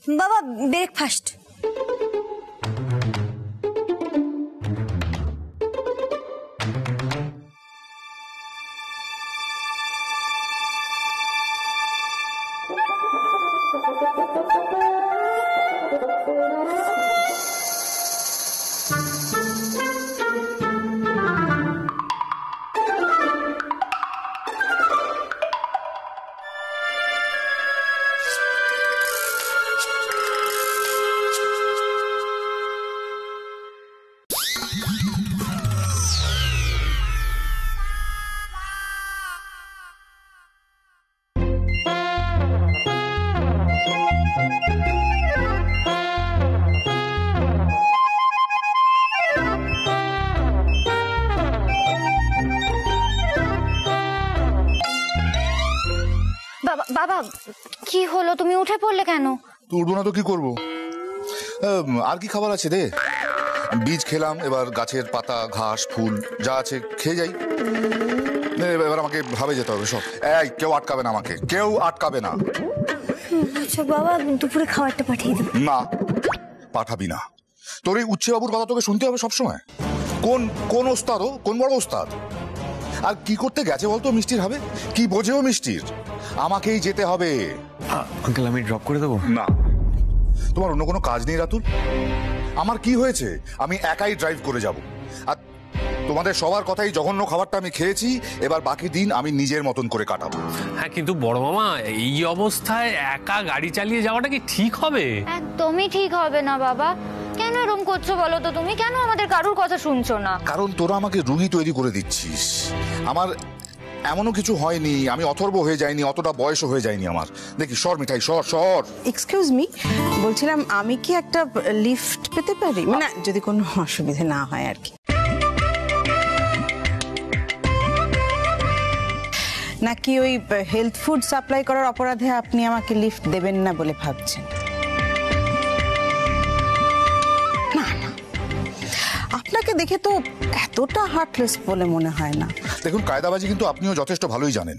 বাবা ব্রেকফাস্ট। বাবা কি হলো, তুমি উঠে পড়লে কেন? উঠবো না তো কি করবো, আর কি খাবার আছে দে। বীজ খেলাম, এবার গাছের পাতা ঘাস ফুল যা আছে খেয়ে যাই। এবার আমাকে ভাবে যেতে হবে সব। এই কেউ আটকাবে না, আমাকে কেউ আটকাবে না। আচ্ছা বাবা, দুপুরে খাবারটা পাঠিয়ে দেবো। না পাঠাবি না, তোর এই উচ্ছে বাবুর কথা তোকে শুনতে হবে সবসময়। কোন কোন ওস্তাদ, ও কোন বড় ওস্তাদ? আর কি করতে গেছে বলতো মিষ্টির হবে? কি বোঝেও মিষ্টির? আমাকেই যেতে হবে। আঙ্কেল আমি ড্রপ করে দেবো? না, তোমার অন্য কোনো কাজ নেই রাতুল? আমার কি হয়েছে, আমি একাই ড্রাইভ করে যাব। আর তোমাদের সবার কথাই জঘন্য খাবারটা আমি খেয়েছি, এবার বাকি দিন আমি নিজের মতন করে কাটাবো। হ্যাঁ কিন্তু বড় মামা, এই অবস্থায় একা গাড়ি চালিয়ে যাওয়াটা কি ঠিক হবে? একদমই ঠিক হবে না বাবা। কেন এরকম করছো বলো তো? তুমি কেন আমাদের কারোর কথা শুনছো না? কারণ তোরা আমাকে রুগী তৈরি করে দিচ্ছিস। আমার এমনও কিছু হয়নি, আমি অথর্ব হয়ে যাইনি, অতটা বয়সও হয়ে যায়নি আমার। দেখি সর মিঠাই, সর সর। এক্সকিউজ মি, বলছিলাম আমি কি একটা লিফট পেতে পারি? মানে যদি কোনো অসুবিধা না হয় আর কি। নাকি ওই হেলথ ফুড সাপ্লাই করার অপরাধে আপনি আমাকে লিফট দেবেন না বলে ভাবছেন? না না, আপনাকে দেখে তো এতটা হার্টলেস বলে মনে হয় না। দেখুন কায়দাবাজি কিন্তু আপনিও যথেষ্ট ভালোই জানেন।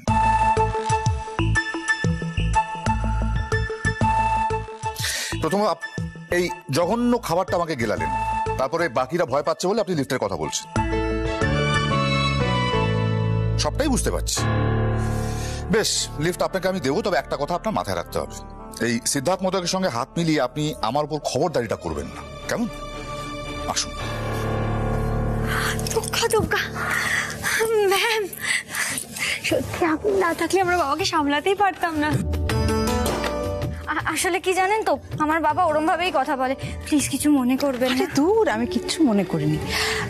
প্রথম এই জঘন্য খাবারটা আমাকে গেলালেন, তারপরে বাকিরা ভয় পাচ্ছে বলে আপনি লিফটের কথা বলছেন। সবটাই বুঝতে পারছি। বেশ, লিফট আপনাকে আমি দেবো, তবে একটা কথা আপনার মাথায় রাখতে হবে, এই সিদ্ধার্থ মোদকের সঙ্গে হাত মিলিয়ে আপনি আমার উপর খবরদারিটা করবেন না, কেমন? আসুন। দুঃখা দুঃখা ম্যাম, সত্যি আপনি না থাকলে আমরা বাবাকে সামলাতেই পারতাম না। আসলে কি জানেন তো, আমার বাবা ওরম ভাবেই কথা বলে। প্লিজ কিছু মনে করবেন না। দূর, আমি কিচ্ছু মনে করিনি।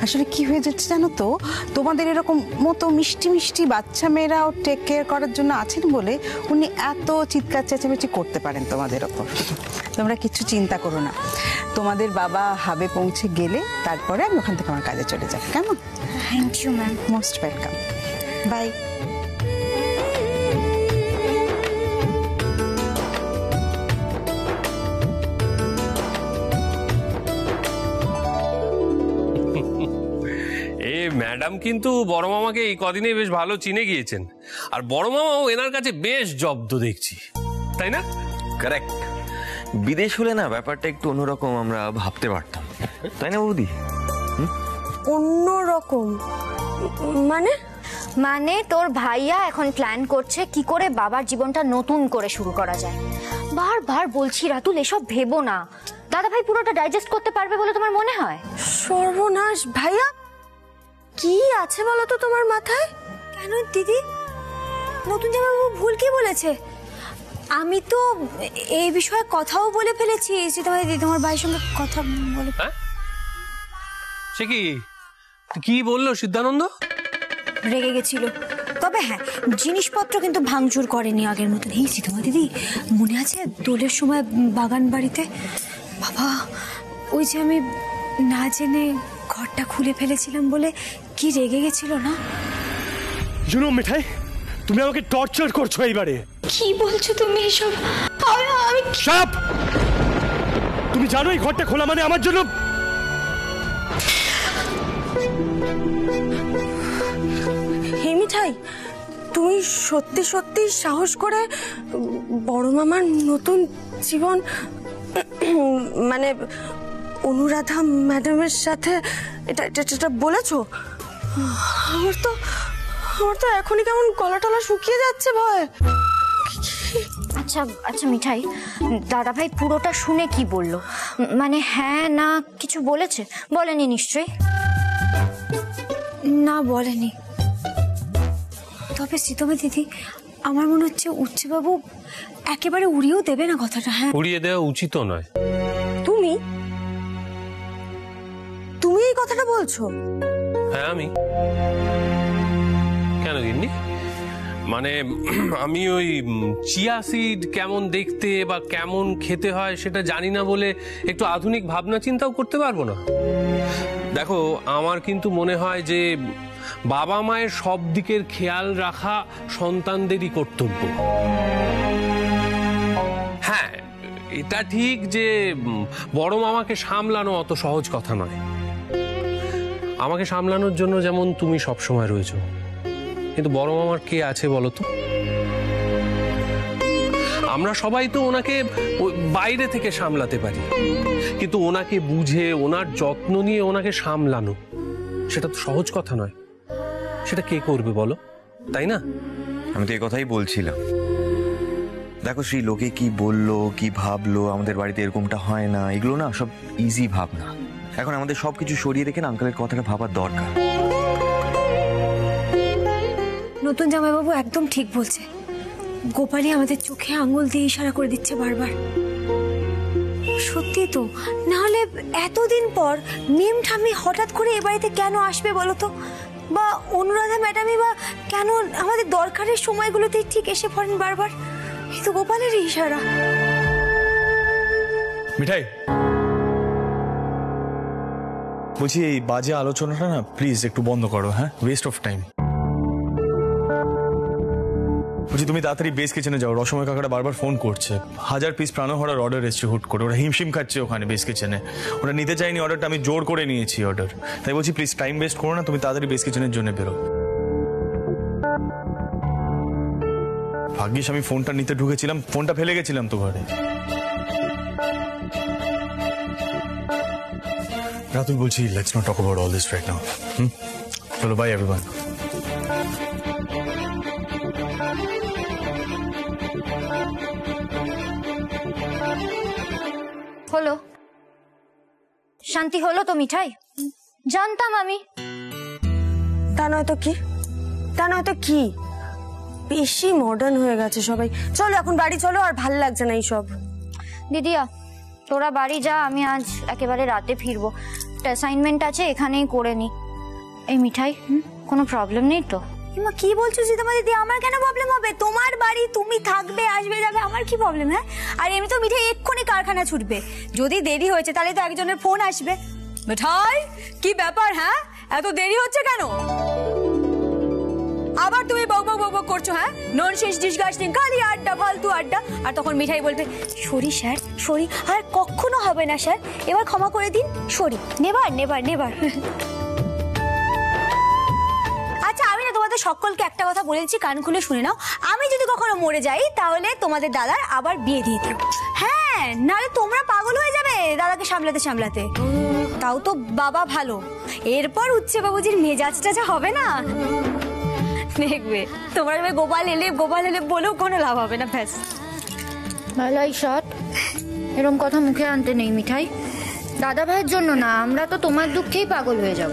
আসলে কি হয়ে যাচ্ছে জানো তো, তোমাদের এরকম মতো মিষ্টি মিষ্টি বাচ্চা মেয়েরাও টেক কেয়ার করার জন্য আছেন বলে উনি এত চিৎকার চেঁচামেচি করতে পারেন তোমাদের ওপর। তোমরা কিছু চিন্তা করো না, তোমাদের বাবা হাবে পৌঁছে গেলে তারপরে আমি ওখান থেকে আমার কাজে চলে যাব, কেমন? Thank you ma'am. Most welcome. Bye. Madam কিন্তু বড় মামাকে এই কদিনে বেশ ভালো চিনে গিয়েছেন, আর বড় মামাও এনার কাছে বেশ জব্দ দেখছি, তাই না? কারেক্ট। বিদেশ হলে না ব্যাপারটা একটু অন্যরকম আমরা ভাবতে পারতাম, তাই না বৌদি? অন্যরকম মানে? মানে তোর ভাইয়া এখন প্ল্যান করছে কি করে বাবার জীবনটা নতুন করে শুরু করা যায়। বারবার বলছি রাতুল, এসব ভেবো না। দাদা ভাই পুরোটা ডাইজেস্ট করতে পারবে বলে তোমার মনে হয়? সর্বনাশ ভাইয়া, কি আছে বলো তো তোমার মাথায়? কেন দিদি, নতুন জামাইবাবু ভুল কি বলেছে? আমি তো এই বিষয়ে কথাও বলে ফেলেছি যে তোমার ভাইয়ের সঙ্গে কথা বলে। সে কি বললো সিদ্ধানন্দ? রেগে গেছিল, তবে হ্যাঁ জিনিসপত্র কিন্তু ভাঙচুর করেনি আগের মতন। এই তোমার দিদি মনে আছে দোলের সময় বাগান বাড়িতে বাবা ওই যে আমি না জেনে ঘরটা খুলে ফেলেছিলাম বলে কি রেগে গেছিল না? জুনো মিঠাই, তুমি আমাকে টর্চার করছো এইবারে। কি বলছো তুমি এসব? আমি শাপ! তুমি জানো এই ঘরটা খোলা মানে আমার জন্য। হে মিঠাই, তুমি সত্যি সত্যি সাহস করে বড় মামার নতুন জীবন মানে অনুরাধা ম্যাডামের সাথে এটা বলেছো? আমার তো এখনই কেমন গলা টলা শুকিয়ে যাচ্ছে ভয়। আচ্ছা আচ্ছা মিঠাই, দাদা ভাই পুরোটা শুনে কি বললো? মানে হ্যাঁ না কিছু বলেছে? বলেনি নিশ্চয়ই? না বলেনি। তবে সীতমা দিদি, আমার মনে হচ্ছে উচ্চবাবু একেবারে উড়িয়েও দেবে না কথাটা। হ্যাঁ, উড়িয়ে দেওয়া উচিত নয়। তুমি এই কথাটা বলছো? হ্যাঁ আমি। কেন দিননি? মানে আমি ওই চিয়া সিড কেমন দেখতে বা কেমন খেতে হয় সেটা জানি না বলে একটু আধুনিক ভাবনা চিন্তাও করতে পারবো না? দেখো, আমার কিন্তু মনে হয় যে বাবা মায়ের সব দিকের খেয়াল রাখা সন্তানদেরই কর্তব্য। হ্যাঁ, এটা ঠিক যে বড় মামাকে সামলানো অত সহজ কথা নয়। আমাকে সামলানোর জন্য যেমন তুমি সবসময় রয়েছো, কিন্তু বড় মামার কে আছে বলো তো? আমরা সবাই তো ওনাকে বাইরে থেকে সামলাতে পারি, কিন্তু ওনাকে বুঝে ওনার যত্ন নিয়ে ওনাকে সামলানো সেটা তো সহজ কথা নয়। সেটা কে করবে বলো, তাই না? আমি তো এই কথাই বলছিলাম। দেখো শ্রী, লোকে কি বললো কি ভাবলো, আমাদের বাড়িতে এরকমটা হয় না, এগুলো না সব ইজি ভাবনা। এখন আমাদের সবকিছু সরিয়ে রেখে আঙ্কেলের কথাটা ভাবার দরকার। নতুন জামাইবাবু একদম ঠিক বলছে। গোপালী আমাদের চোখে আঙুল দিয়ে ইশারা করে দিচ্ছে বারবার। সত্যি তো, না হলে এতদিন পর মিম ঠাম্মি হঠাৎ করে এ বাড়িতে কেন আসবে বলো তো? বা অনুরাধা ম্যাডামই বা কেন আমাদের দরকারের সময়গুলোতেই ঠিক এসে পড়েন বারবার? এই তো গোপালেরই ইশারা। মিঠাই, বলছি এই বাজে আলোচনাটা না প্লিজ একটু বন্ধ করো। হ্যাঁ, ওয়েস্ট অফ টাইম। বলছি তুমি তাড়াতাড়ি বেস কিচেনে যাও, রসময় কাকাটা বারবার ফোন করছে। 1000 পিস প্রাণহরার অর্ডার এসছে হুট করে, ওরা হিমশিম খাচ্ছে ওখানে বেস কিচেনে। ওরা নিতে চাইনি অর্ডারটা, আমি জোর করে নিয়েছি অর্ডার। তাই বলছি প্লিজ টাইম ওয়েস্ট করো না, তুমি তাড়াতাড়ি বেস কিচেনের জন্য বেরো। ভাগ্যিস আমি ফোনটা নিতে ঢুকেছিলাম, ফোনটা ফেলে গেছিলাম তো ঘরে। রাতুল বলছি let's not talk about all this right now. চলো, বাই এভরিওয়ান। হলো? শান্তি হলো তো মিঠাই? জানতাম আমি। তা নয়তো কি বেশি মডার্ন হয়ে গেছে সবাই। চলো এখন বাড়ি চলো, আর ভাল লাগছে না এইসব। দিদিয়া, তোরা বাড়ি যা, আমি আজ একেবারে রাতে ফিরবো। অ্যাসাইনমেন্ট আছে, এখানেই করে নি। এই মিঠাই, কোনো প্রবলেম নেই তো? মা কি বলছো সীতমা দিদি? আমার কেন প্রবলেম হবে? তোমার বাড়ি, তুমি থাকবে আসবে যাবে, আমার কি প্রবলেম? হ্যাঁ, আর এমনি তো মিঠাই এক্ষুনি কারখানা ছুটবে। যদি দেরি হয়েছে তাহলে তো একজনের ফোন আসবে। মিঠাই, কি ব্যাপার? হ্যাঁ, এত দেরি হচ্ছে কেন? আবার তুমি বক বক বক বক করছো? হ্যাঁ, ননসেন্স ডিসগাস্টিং, খালি আড্ডা, ফালতু আড্ডা। আর তখন মিঠাই বলবে সরি স্যার, সরি, আর কখনো হবে না স্যার, এবার ক্ষমা করে দিন, সরি, নেভার নেভার নেভার। আচ্ছা, আমি না তোমাদের সকলকে একটা কথা বলেছি, কান খুলে শুনে নাও। আমি যদি কখনো মরে যাই তাহলে তোমাদের দাদার আবার বিয়ে দিয়ে দিও। হ্যাঁ, নাহলে তোমরা পাগল হয়ে যাবে দাদাকে সামলাতে সামলাতে। তাও তো বাবা ভালো, এরপর উচ্ছে বাবুজির মেজাজটা যা হবে না, দেখবে তোমার গোপাল এলে বলেও কোনো লাভ হবে না। ব্যাস, ভালাই সৎ, এরকম কথা মুখে আনতে নেই মিঠাই। দাদা ভাইয়ের জন্য না, আমরা তো তোমার দুঃখেই পাগল হয়ে যাব।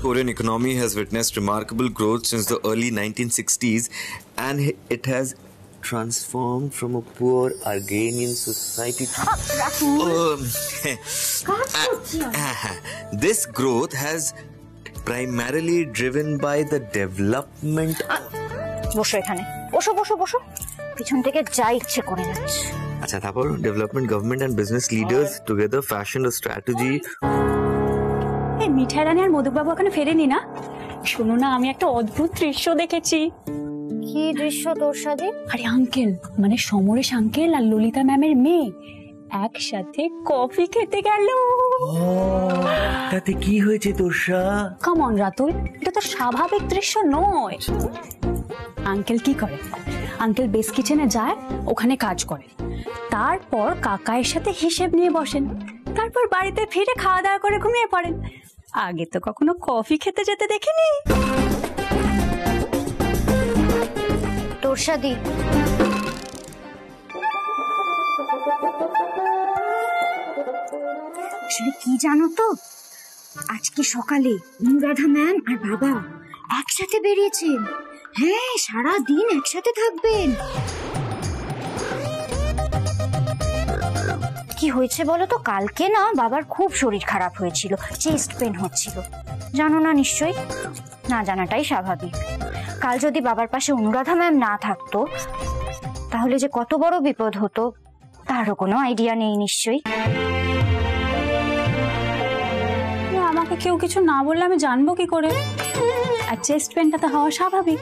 Korean economy has witnessed remarkable growth since the early 1960s, and it has transformed from a poor Argenian society to... This growth has primarily driven by the development... বসো এখানে, বসো বসো বসো, পিছন থেকে যা ইচ্ছে করে যাচ্ছে। আচ্ছা, তারপর development, government and business leaders together fashioned a strategy... মিঠাই রানী আর মধুবাবু এখানে ফেরেনি না? শোনো না, আমি একটা অদ্ভুত দৃশ্য দেখেছি। কি দৃশ্য তোর সাথে? আরে আঙ্কেল, মানে সমরেশ আঙ্কেল আর ললিতা ম্যামের মেয়ে একসাথে কফি খেতে গেল। তাতে কি হয়েছে তোরসা? কাম অন রাতুল, এটা তো স্বাভাবিক দৃশ্য নয়। আঙ্কেল কি করে? আঙ্কেল বেস কিচেনে যায়, ওখানে কাজ করে, তারপর কাকায়ের সাথে হিসেব নিয়ে বসেন, তারপর বাড়িতে ফিরে খাওয়া দাওয়া করে ঘুমিয়ে পড়েন। আগে তো কখনো কফি খেতে যেতে দেখিনি। তোরসাদি, আসলে কি জানো তো, আজকে সকালে অনুরাধা ম্যাম আর বাবা একসাথে বেরিয়েছেন। হ্যাঁ, সারা দিন একসাথে থাকবেন। কি হয়েছে বলো তো? কালকে না বাবার খুব শরীর খারাপ হয়েছিল, চেস্ট পেন হচ্ছিল। জানো না নিশ্চয়ই? না জানাটাই স্বাভাবিক। কাল যদি বাবার পাশে অনুরাধা ম্যাম না থাকতো তাহলে যে কত বড় বিপদ হতো তারও কোনো আইডিয়া নেই নিশ্চয়ই। আমাকে কেউ কিছু না বললে আমি জানবো কি করে? আর চেস্ট পেনটা তো হওয়া স্বাভাবিক,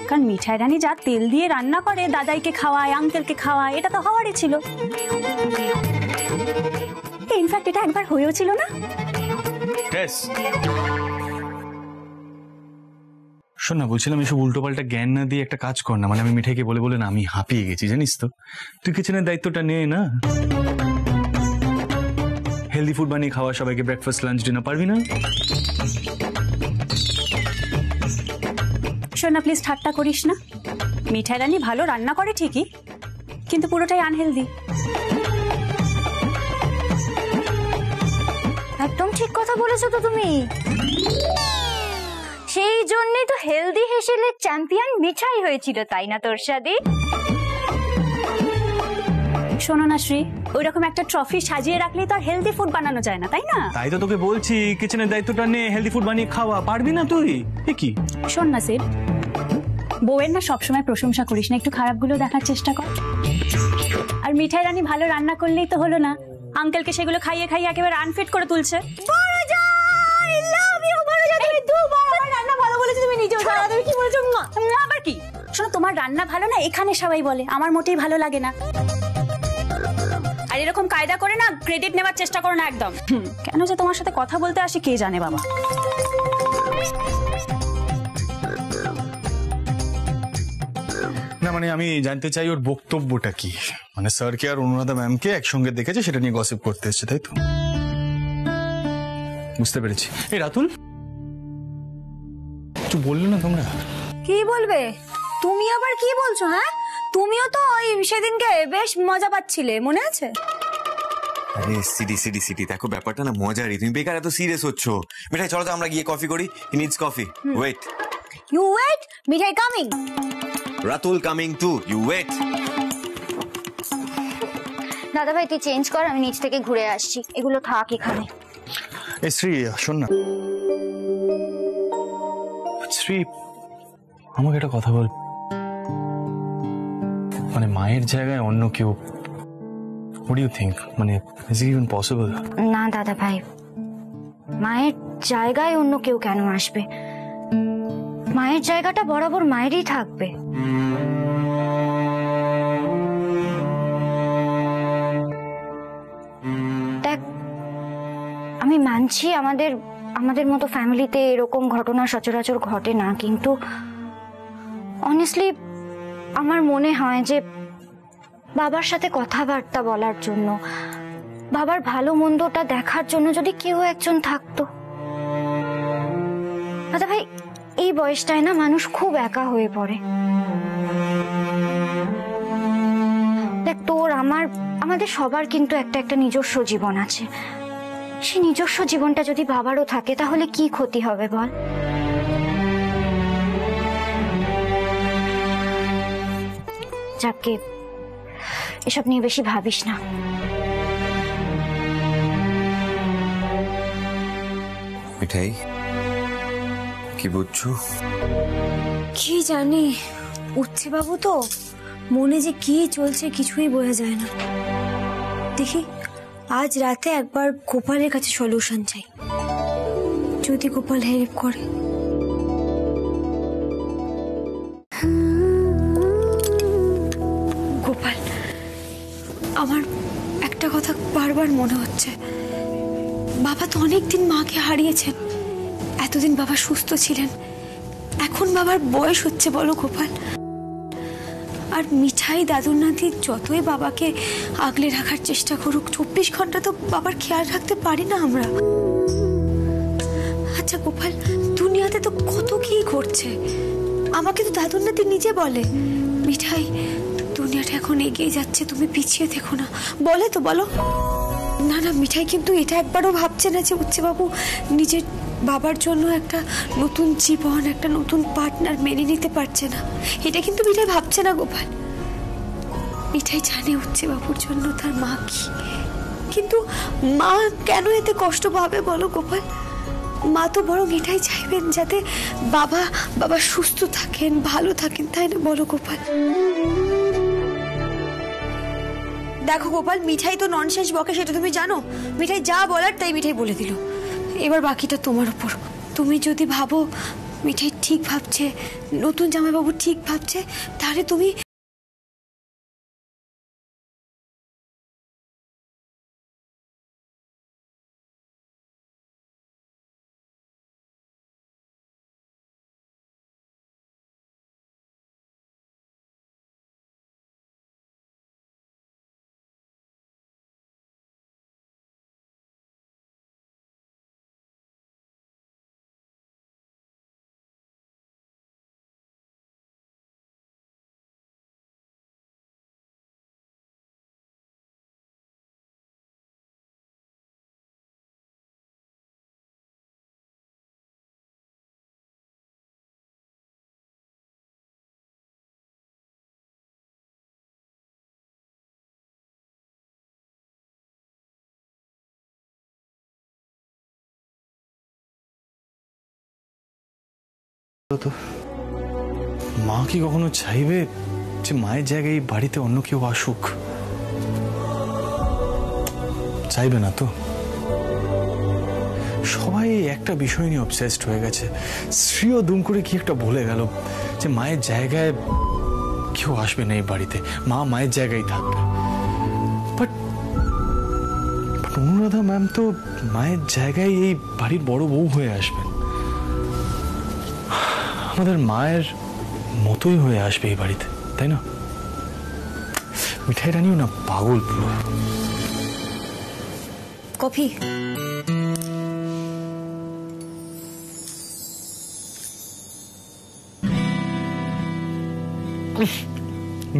কারণ মিঠাই রানী যা তেল দিয়ে রান্না করে, দাদাইকে খাওয়ায়, আঙ্কেলকে খাওয়ায়, এটা তো হওয়ারই ছিল। ইনফ্যাক্ট এটা একবার হয়েও ছিল না? শোন না, বলছিলাম এসব উল্টো পাল্টা জ্ঞান না দিয়ে একটা কাজ কর না। মানে আমি মিঠাইকে বলে বলে না আমি হাঁপিয়ে গেছি, জানিস তো। তুই কিচেনের দায়িত্বটা নে না। হেলদি ফুড বানিয়ে খাওয়া, সবাইকে ব্রেকফাস্ট লাঞ্চ ডিনার, পারবি না? শোন না, প্লিজ ঠাট্টা করিস না। মিঠাই রানী ভালো রান্না করে ঠিকই, কিন্তু পুরোটাই আনহেলদি। একদম ঠিক কথা বলেছো তো তুমি। সেই জন্যই তো হেলদি হেসেলের চ্যাম্পিয়ন মিঠাই হয়েছিল, তাই না তোরসাদি? শোনো না শ্রী, ওইরকম একটা ট্রফি সাজিয়ে রাখলেই তো আর হেলদি ফুড বানানো যায় না, তাই না? তাই তো তোকে বলছি, কিচেনের দায়িত্বটা নে, হেলদি ফুড বানিয়ে খাওয়া, পারবি না তুই? কি শোন না সিড, বউয়ের না সবসময় প্রশংসা করিস না, একটু খারাপগুলো দেখার চেষ্টা কর। আর মিঠাই রানী ভালো রান্না করলেই তো হলো না, আঙ্কেলকে সেগুলো খাইয়ে খাইয়ে একেবারে আনফিট করে তুলছে। আবার কি? শোনো, তোমার রান্না ভালো না এখানে সবাই বলে, আমার মোটেই ভালো লাগে না। আর এরকম কায়দা করে না ক্রেডিট নেবার চেষ্টা করো না একদম। কেন যে তোমার সাথে কথা বলতে আসি কে জানে বাবা। না মানে আমি জানতে চাই ওর বক্তব্যটা কি। মানে স্যারকে আর অনুরাধা ম্যামকে একসঙ্গে দেখেছে, সেটা নিয়ে গসিপ করতে এসেছে, তাই তো? বুঝতে পেরেছি। এই রাতুল, কিছু বললে না তোমরা? কি বলবে? তুমি আবার কি বলছো? হ্যাঁ, তুমিও তো ওই সেদিনকে বেশ মজা পাচ্ছিলে, মনে আছে? আরে সিডি সিডি সিডি, দেখো ব্যাপারটা না মজারই, তুমি বেকার এত সিরিয়াস হচ্ছ। মিঠাই চলো তো আমরা গিয়ে কফি করি। He needs coffee. Wait, you wait, Mithai coming. Ratul coming to, you wait. দাদা ভাই তুই চেঞ্জ কর, আমি নিচ থেকে ঘুরে আসছি, এগুলো থাক এখানে। এই শ্রী, শোন না। শ্রী, আমাকে একটা কথা বল। মানে মায়ের জায়গায় অন্য কেউ, what do you think? মানে is it even possible? না দাদা ভাই, মায়ের জায়গায় অন্য কেউ কেন আসবে? মায়ের জায়গাটা বরাবর মায়েরই থাকবে। দেখ, আমি মানছি আমাদের মতো ফ্যামিলিতে এরকম ঘটনা সচরাচর ঘটে না, কিন্তু অনেস্টলি আমার মনে হয় যে বাবার সাথে কথাবার্তা বলার জন্য, বাবার ভালো মন্দটা দেখার জন্য যদি কেউ একজন থাকতো। দাদা ভাই, এই বয়সটায় না মানুষ খুব একা হয়ে পড়ে। দেখ, তোর আমাদের সবার কিন্তু একটা নিজস্ব জীবন আছে। সেই নিজস্ব জীবনটা যদি বাবারও থাকে তাহলে কি ক্ষতি হবে বল? যাকে এসব নিয়ে বেশি ভাবিস না। মিঠাই, কি বুঝছো? কি জানি, উঠছে বাবু তো মনে যে কি চলছে কিছুই বোঝা যায় না। দেখি আজ রাতে একবার গোপালের কাছে সলিউশন চাই, যদি গোপাল হেল্প করে। গোপাল, আমার একটা কথা বারবার মনে হচ্ছে, বাবা তো অনেকদিন মাকে হারিয়েছেন, এতদিন বাবা সুস্থ ছিলেন, এখন বাবার বয়স হচ্ছে বলো গোপাল। আর মিঠাই দাদুর নাতি যতই বাবাকে আগলে রাখার চেষ্টা করুক, 24 ঘন্টা তো বাবার খেয়াল রাখতে পারি না আমরা। আচ্ছা গোপাল, দুনিয়াতে তো কত কি ঘটছে, আমাকে তো দাদুর নাতি নিজে বলে, মিঠাই দুনিয়াটা এখন এগিয়ে যাচ্ছে, তুমি পিছিয়ে দেখো না, বলে তো বলো। না না, মিঠাই কিন্তু এটা একবারও ভাবছে না যে উচ্চবাবু নিজের বাবার জন্য একটা নতুন জীবন, একটা নতুন পার্টনার মেনে নিতে পারছে না, এটা কিন্তু মিঠাই ভাবছে না গোপাল। মিঠাই জানে উচ্চবাবুর জন্য তার মা কি, কিন্তু মা কেন এতে কষ্ট পাবে বলো গোপাল? মা তো বরং এটাই চাইবেন যাতে বাবা সুস্থ থাকেন, ভালো থাকেন, তাই না বলো গোপাল? দেখো গোপাল, মিঠাই তো ননসেন্স বকে, সেটা তুমি জানো। মিঠাই যা বলার তাই মিঠাই বলে দিল, এবার বাকিটা তোমার উপর। তুমি যদি ভাবো মিঠাই ঠিক ভাবছে, নতুন জামাইবাবু ঠিক ভাবছে, তাহলে তুমি তো মা কি কখনো চাইবে যে মায়ের জায়গায় এই বাড়িতে অন্য কেউ আসুক? চাইবে না তো। সবাই একটা বিষয় নিয়ে অবসেসড হয়ে গেছে। শ্রীও দুম করে কি একটা বলে গেল যে মায়ের জায়গায় কেউ আসবে না এই বাড়িতে, মা মায়ের জায়গায় থাকবে। বাট অনুরাধা ম্যাম তো মায়ের জায়গায় এই বাড়ির বড় বউ হয়ে আসবেন, আমাদের মায়ের মতোই হয়ে আসবে এই বাড়িতে, তাই না? মিঠাই রানিও না পাগল পুরো। কফি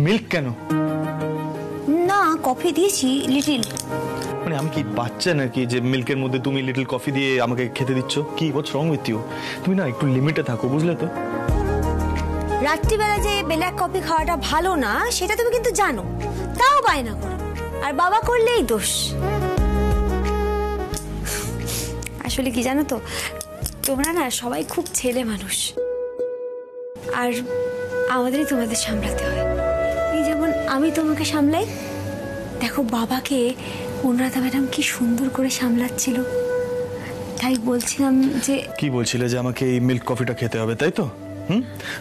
মিল্ক কেন? না, কফি দিয়েছি লিটিল। মানে আমি কি বাচ্চা নাকি যে মিল্কের মধ্যে তুমি লিটল কফি দিয়ে আমাকে খেতে দিচ্ছ? কি হোয়াটস রং উইথ ইউ? তুমি না একটু লিমিটে থাকো, বুঝলে তো? রাত্রিবেলা যে ব্ল্যাক কফি খাওয়াটা ভালো না সেটা তুমি কিন্তু জানো, তাও বায়না করো, আর বাবা করলেই দোষ। আসলে কি জানো তো, তোমরা না সবাই খুব ছেলে মানুষ, আর আমাদেরই তোমাদের সামলাতে হয়। এই যেমন আমি তোমাকে সামলাই, দেখো বাবাকে অনুরাধা ম্যাডাম কি সুন্দর করে সামলাচ্ছিল, তাই বলছিলাম যে। কি বলছিলে? যে আমাকে এই মিল্ক কফিটা খেতে হবে, তাই তো?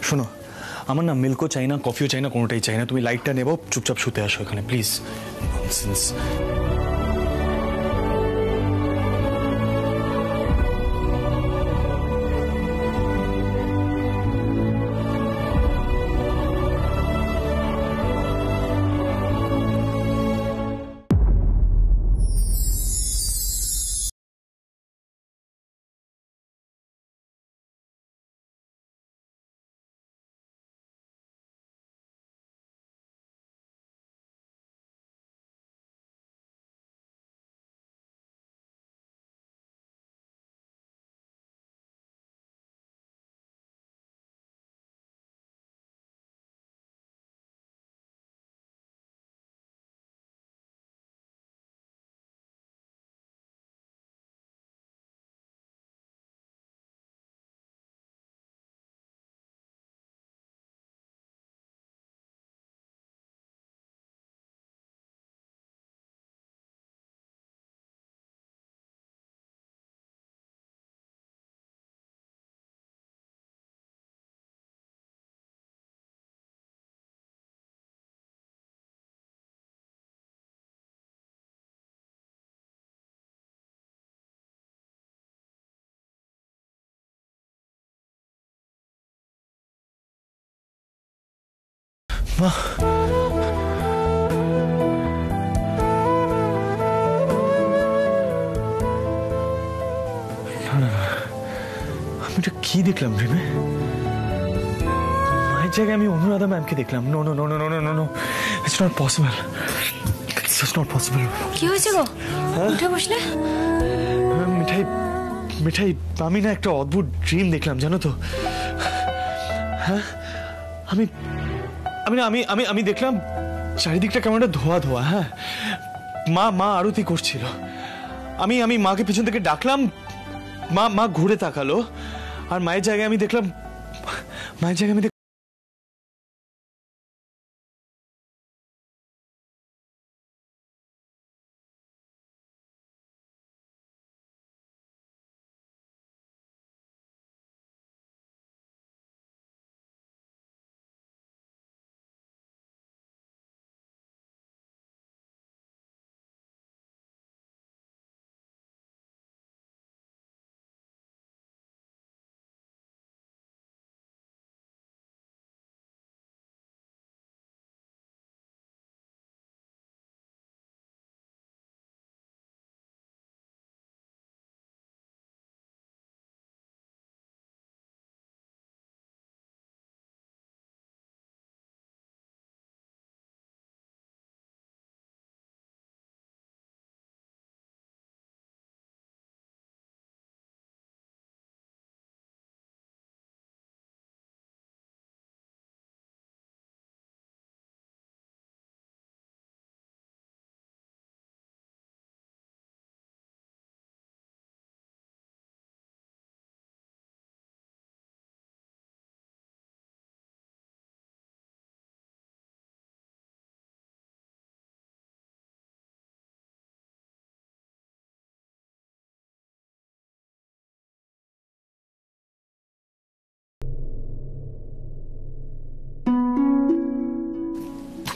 শোনো, আমার না মিল্কও চাই না, কফিও চাই না, কোনোটাই চাই না। তুমি লাইটটা নেবো, চুপচাপ শুতে আসো এখানে প্লিজ। ননসেন্স। মা আমি এটা কি দেখলাম রিমে? মায়ের জায়গায় আমি অনুরাধা ম্যামকে দেখলাম। No no no no no no no, it's not possible, it's not possible. কি হয়েছে গো, উঠে বসলে? মিঠাই মিঠাই, আমি না একটা অদ্ভুত ড্রিম দেখলাম জানো তো। হ্যাঁ আমি আমি না আমি আমি আমি দেখলাম চারিদিকটা কেমন একটা ধোয়া ধোয়া। হ্যাঁ মা আরতি করছিল। আমি মাকে পিছন থেকে ডাকলাম, মা ঘুরে তাকালো, আর মায়ের জায়গায় আমি দেখলাম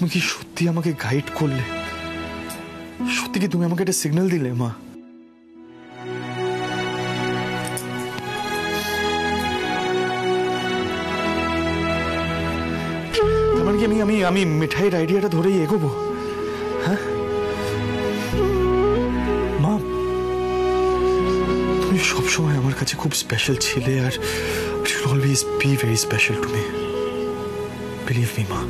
তুমি কি সত্যি আমাকে গাইড করলে? সত্যি কি তুমি আমাকে একটা সিগন্যাল দিলে মা? তার মানে কি আমি মিঠাইয়ের আইডিয়াটা ধরেই এগোবো? হ্যাঁ মা, তুমি সবসময় আমার কাছে খুব স্পেশাল ছিলে, আর it will always be very special to me. Believe me মা।